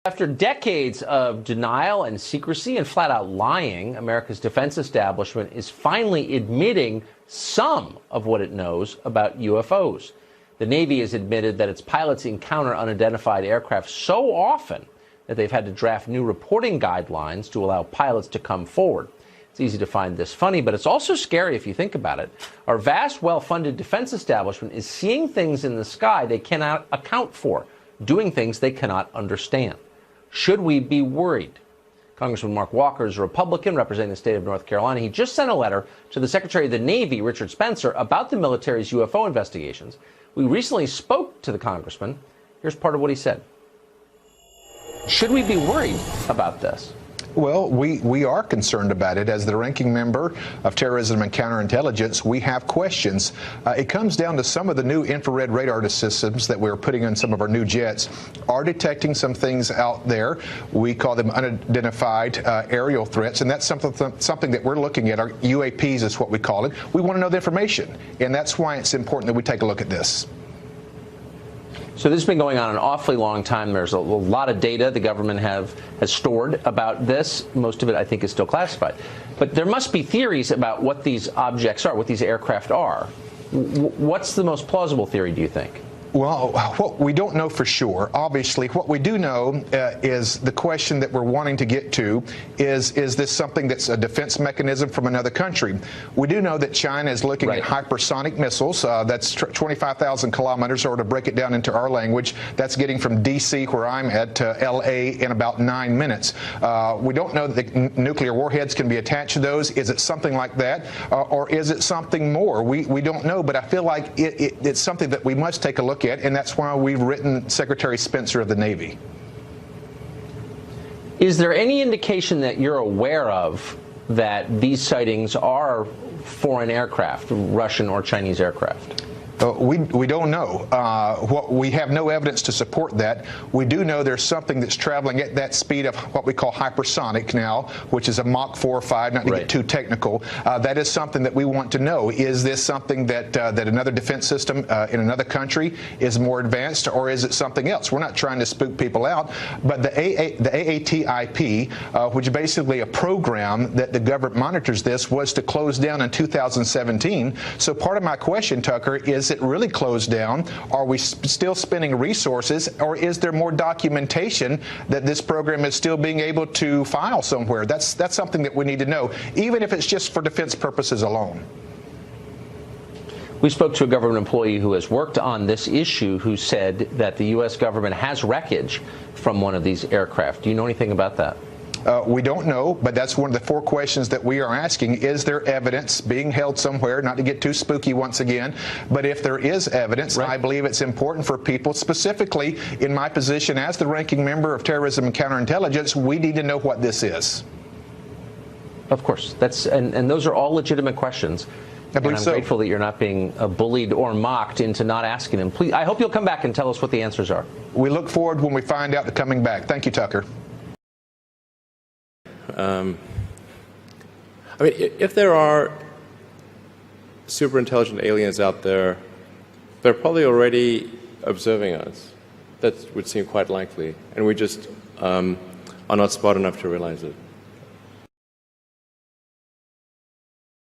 After decades of denial and secrecy and flat-out lying, America's defense establishment is finally admitting some of what it knows about UFOs. The Navy has admitted that its pilots encounter unidentified aircraft so often that they've had to draft new reporting guidelines to allow pilots to come forward. It's easy to find this funny, but it's also scary if you think about it. Our vast, well-funded defense establishment is seeing things in the sky they cannot account for, doing things they cannot understand. Should we be worried? Congressman Mark Walker is a Republican representing the state of North Carolina. He just sent a letter to the Secretary of the Navy, Richard Spencer, about the military's UFO investigations. We recently spoke to the congressman. Here's part of what he said. Should we be worried about this? Well, we are concerned about it. As the ranking member of Terrorism and Counterintelligence, we have questions. It comes down to some of the new infrared radar systems that we're putting in some of our new jets are detecting some things out there. We call them unidentified aerial threats, and that's something that we're looking at. Our UAPs is what we call it. We want to know the information, and that's why it's important that we take a look at this. So this has been going on an awfully long time. There's a lot of data the government has stored about this. Most of it, I think, is still classified. But there must be theories about what these objects are, what these aircraft are. What's the most plausible theory, do you think? Well, what we don't know for sure. Obviously, what we do know is the question that we're wanting to get to is this something that's a defense mechanism from another country? We do know that China is looking at hypersonic missiles. That's 25,000 kilometers, or to break it down into our language, that's getting from D.C., where I'm at, to L.A. in about 9 minutes. We don't know that the nuclear warheads can be attached to those. Is it something like that, or is it something more? We don't know, but I feel like it's something that we must take a look at, and that's why we've written Secretary Spencer of the Navy. Is there any indication that you're aware of that these sightings are foreign aircraft, Russian or Chinese aircraft? We don't know. We have no evidence to support that. We do know there's something that's traveling at that speed of what we call hypersonic now, which is a Mach 4 or 5, not to get too technical. That is something that we want to know. Is this something that another defense system in another country is more advanced, or is it something else? We're not trying to spook people out, but the ATIP, which is basically a program that the government monitors this, was to close down in 2017. So part of my question, Tucker, is it really closed down? Are we still spending resources, or is there more documentation that this program is still being able to file somewhere? That's something that we need to know, even if it's just for defense purposes alone. We spoke to a government employee who has worked on this issue, who said that the U.S. government has wreckage from one of these aircraft. Do you know anything about that? We don't know, but that's one of the 4 questions that we are asking. Is there evidence being held somewhere? Not to get too spooky once again, but if there is evidence, I believe it's important for people, specifically in my position as the ranking member of Terrorism and Counterintelligence, we need to know what this is. Of course. And those are all legitimate questions. And I'm grateful that you're not being bullied or mocked into not asking them. Please, I hope you'll come back and tell us what the answers are. We look forward when we find out the coming back. Thank you, Tucker. I mean, if there are super intelligent aliens out there, they're probably already observing us. That would seem quite likely, and we just are not smart enough to realize it.